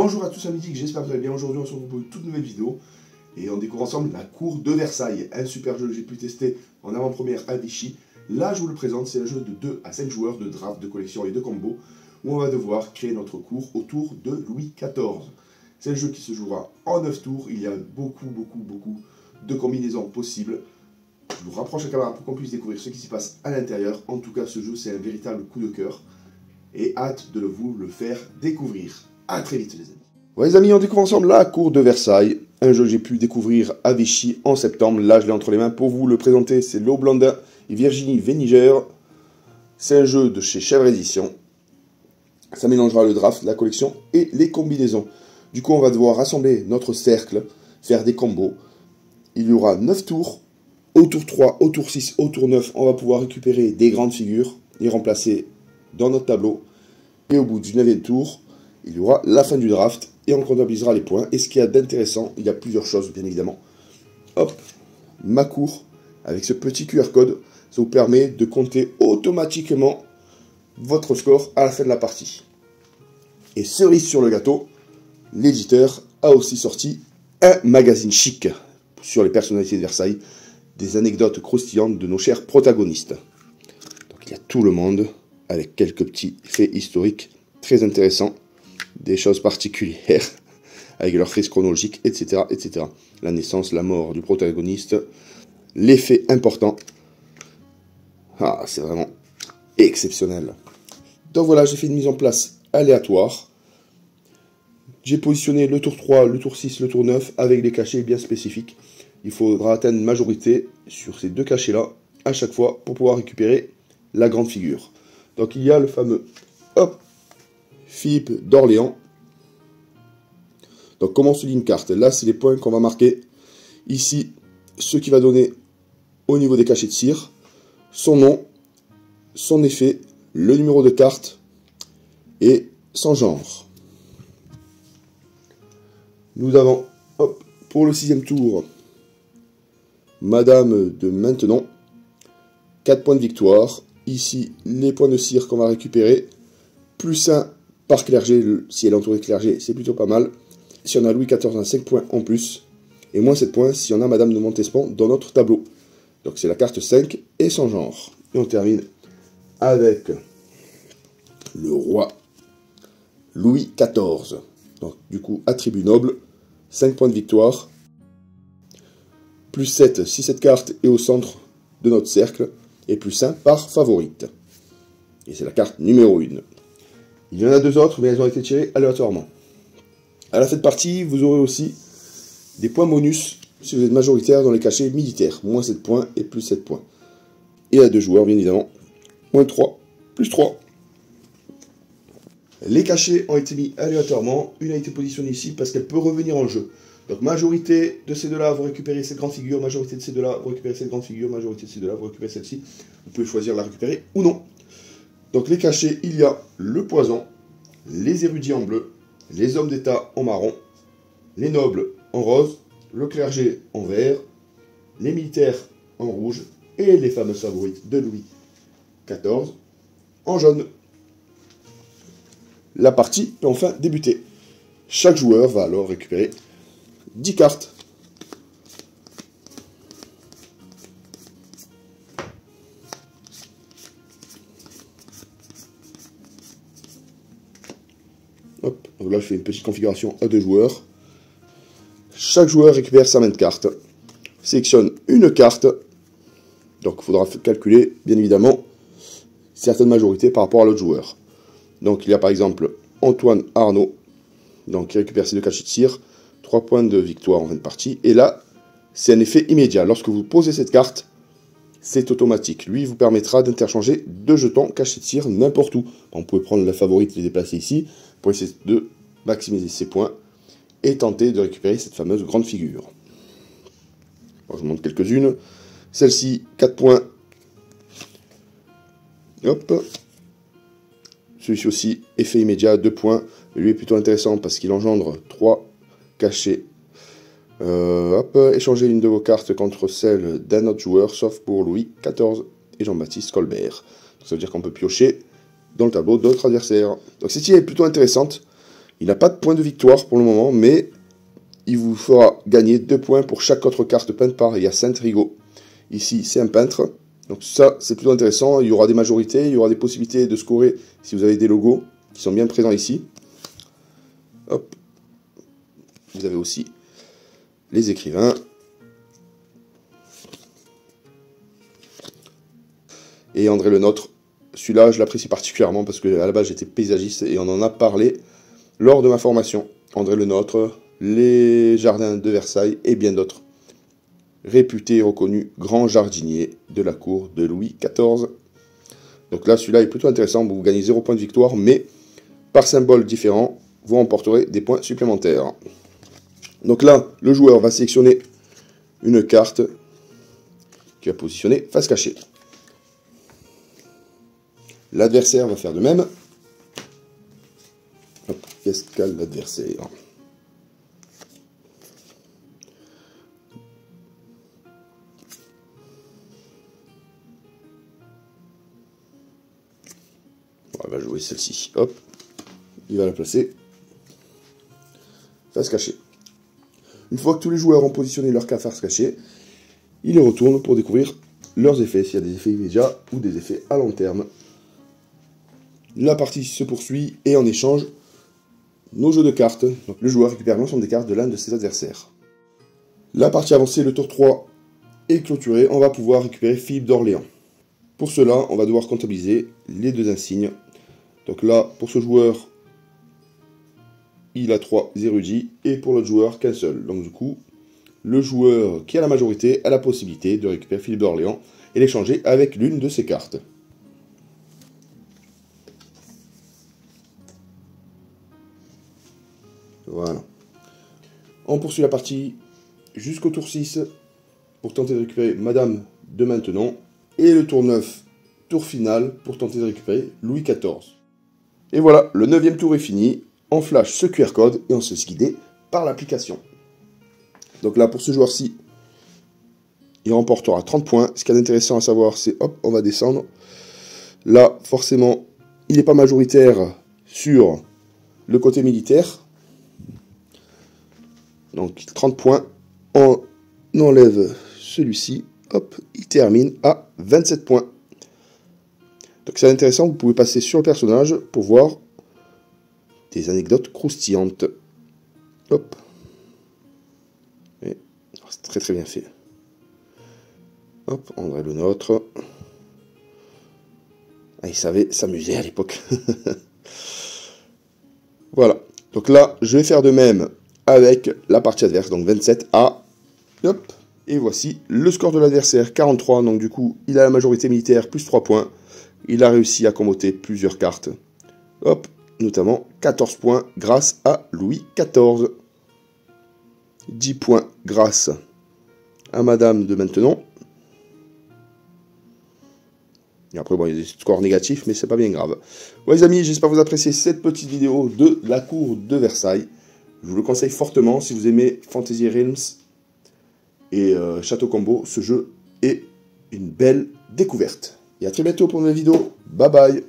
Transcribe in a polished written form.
Bonjour à tous amis geeks, j'espère que vous allez bien. Aujourd'hui on se retrouve pour une toute nouvelle vidéo et on découvre ensemble la cour de Versailles, un super jeu que j'ai pu tester en avant-première à Vichy. Là je vous le présente, c'est un jeu de 2 à 5 joueurs de draft, de collection et de combo où on va devoir créer notre cour autour de Louis XIV. C'est un jeu qui se jouera en 9 tours, il y a beaucoup de combinaisons possibles. Je vous rapproche la caméra pour qu'on puisse découvrir ce qui s'y passe à l'intérieur. En tout cas ce jeu c'est un véritable coup de cœur et hâte de vous le faire découvrir. A très vite les amis. Ouais, les amis, on découvre ensemble la cour de Versailles, un jeu que j'ai pu découvrir à Vichy en septembre. Là, je l'ai entre les mains pour vous le présenter. C'est Léo Blandin et Virginie Weniger. C'est un jeu de chez Chèvre Édition. Ça mélangera le draft, la collection et les combinaisons. Du coup, on va devoir rassembler notre cercle, faire des combos. Il y aura 9 tours. Au tour 3, au tour 6, au tour 9, on va pouvoir récupérer des grandes figures, les remplacer dans notre tableau. Et au bout du 9e tour, il y aura la fin du draft et on comptabilisera les points. Et ce qu'il y a d'intéressant, il y a plusieurs choses bien évidemment. Hop, ma cour, avec ce petit QR code, ça vous permet de compter automatiquement votre score à la fin de la partie. Et cerise sur le gâteau, l'éditeur a aussi sorti un magazine chic sur les personnalités de Versailles, des anecdotes croustillantes de nos chers protagonistes. Donc il y a tout le monde, avec quelques petits faits historiques très intéressants. Des choses particulières, avec leur frise chronologique, etc., etc. La naissance, la mort du protagoniste, les faits importants. Ah, c'est vraiment exceptionnel. Donc voilà, j'ai fait une mise en place aléatoire. J'ai positionné le tour 3, le tour 6, le tour 9, avec des cachets bien spécifiques. Il faudra atteindre une majorité sur ces deux cachets-là, à chaque fois, pour pouvoir récupérer la grande figure. Donc il y a le fameux, hop, Philippe d'Orléans. Donc comment on se lit une carte? Là c'est les points qu'on va marquer. Ici, ce qui va donner au niveau des cachets de cire, son nom, son effet, le numéro de carte et son genre. Nous avons, hop, pour le 6e tour, Madame de Maintenon, 4 points de victoire. Ici, les points de cire qu'on va récupérer, plus 1 par clergé, si elle est entourée de clergé, c'est plutôt pas mal. Si on a Louis XIV, on a 5 points en plus. Et moins 7 points si on a Madame de Montespan dans notre tableau. Donc c'est la carte 5 et son genre. Et on termine avec le roi Louis XIV. Donc du coup, attribut noble, 5 points de victoire. Plus 7 si cette carte est au centre de notre cercle. Et plus 1 par favorite. Et c'est la carte numéro 1. Il y en a 2 autres, mais elles ont été tirées aléatoirement. À la fin de partie, vous aurez aussi des points bonus si vous êtes majoritaire dans les cachets militaires. Moins 7 points et plus 7 points. Et à 2 joueurs, bien évidemment. Moins 3, plus 3. Les cachets ont été mis aléatoirement. Une a été positionnée ici parce qu'elle peut revenir en jeu. Donc majorité de ces deux-là, vous récupérez cette grande figure. Majorité de ces deux-là, vous récupérez cette grande figure. Majorité de ces deux-là, vous récupérez celle-ci. Vous pouvez choisir de la récupérer ou non. Donc les cachets, il y a le poison, les érudits en bleu, les hommes d'État en marron, les nobles en rose, le clergé en vert, les militaires en rouge et les fameuses favorites de Louis XIV en jaune. La partie peut enfin débuter. Chaque joueur va alors récupérer 10 cartes. Hop, donc là je fais une petite configuration à 2 joueurs. Chaque joueur récupère sa main de carte. Sélectionne une carte. Donc il faudra calculer, bien évidemment, certaines majorités par rapport à l'autre joueur. Donc il y a par exemple Antoine Arnaud. Donc il récupère ses 2 cachets de cire. 3 points de victoire en fin de partie. Et là, c'est un effet immédiat. Lorsque vous posez cette carte, c'est automatique. Lui, il vous permettra d'interchanger 2 jetons cachés de cire n'importe où. Vous pouvez prendre la favorite et les déplacer ici pour essayer de maximiser ses points et tenter de récupérer cette fameuse grande figure. Bon, je vous montre quelques-unes. Celle-ci, 4 points. Hop. Celui-ci aussi, effet immédiat, 2 points. Lui est plutôt intéressant parce qu'il engendre 3 cachets. Hop, échangez l'une de vos cartes contre celle d'un autre joueur, sauf pour Louis XIV et Jean-Baptiste Colbert. Ça veut dire qu'on peut piocher dans le tableau d'autres adversaires. Donc cette idée est plutôt intéressante. Il n'a pas de point de victoire pour le moment, mais il vous fera gagner 2 points pour chaque autre carte peinte par Hyacinthe Rigaud. Ici, c'est un peintre. Donc ça, c'est plutôt intéressant. Il y aura des majorités, il y aura des possibilités de scorer si vous avez des logos qui sont bien présents ici. Hop. Vous avez aussi les écrivains. Et André Le Nôtre. Celui-là, je l'apprécie particulièrement parce que à la base, j'étais paysagiste et on en a parlé lors de ma formation. André Le Nôtre, les jardins de Versailles et bien d'autres. Réputé et reconnu grand jardinier de la cour de Louis XIV. Donc là, celui-là est plutôt intéressant. Vous gagnez 0 points de victoire, mais par symbole différent, vous remporterez des points supplémentaires. Donc là, le joueur va sélectionner une carte qui va positionner face cachée. L'adversaire va faire de même. Qu'est-ce qu'a l'adversaire ? On va jouer celle-ci. Hop. Il va la placer. Face cachée. Une fois que tous les joueurs ont positionné leur carte face cachée, ils les retournent pour découvrir leurs effets, s'il y a des effets immédiats ou des effets à long terme. La partie se poursuit et en échange, nos jeux de cartes. Donc le joueur récupère l'ensemble des cartes de l'un de ses adversaires. La partie avancée, le tour 3 est clôturée. On va pouvoir récupérer Philippe d'Orléans. Pour cela, on va devoir comptabiliser les 2 insignes. Donc là, pour ce joueur, il a 3 érudits, et pour l'autre joueur, qu'un seul. Donc du coup, le joueur qui a la majorité a la possibilité de récupérer Philippe d'Orléans et l'échanger avec l'une de ses cartes. Voilà. On poursuit la partie jusqu'au tour 6 pour tenter de récupérer Madame de Maintenon, et le tour 9, tour final, pour tenter de récupérer Louis XIV. Et voilà, le 9e tour est fini. On flash ce QR code et on se laisse guider par l'application. Donc là, pour ce joueur-ci, il remportera 30 points. Ce qui est intéressant à savoir, c'est, hop, on va descendre. Là, forcément, il n'est pas majoritaire sur le côté militaire. Donc 30 points. On enlève celui-ci. Hop, il termine à 27 points. Donc c'est intéressant, vous pouvez passer sur le personnage pour voir des anecdotes croustillantes. Hop. C'est très très bien fait. Hop, André Le Nôtre. Ah, il savait s'amuser à l'époque. Voilà. Donc là, je vais faire de même avec la partie adverse. Donc 27 à... Hop. Et voici le score de l'adversaire, 43. Donc du coup, il a la majorité militaire, plus 3 points. Il a réussi à comboter plusieurs cartes. Hop, notamment 14 points grâce à Louis XIV. 10 points grâce à Madame de Maintenon. Et après, bon, il y a des scores négatifs, mais c'est pas bien grave. Ouais, les amis, j'espère que vous appréciez cette petite vidéo de la cour de Versailles. Je vous le conseille fortement si vous aimez Fantasy Realms et Château Combo. Ce jeu est une belle découverte. Et à très bientôt pour une nouvelle vidéo. Bye bye.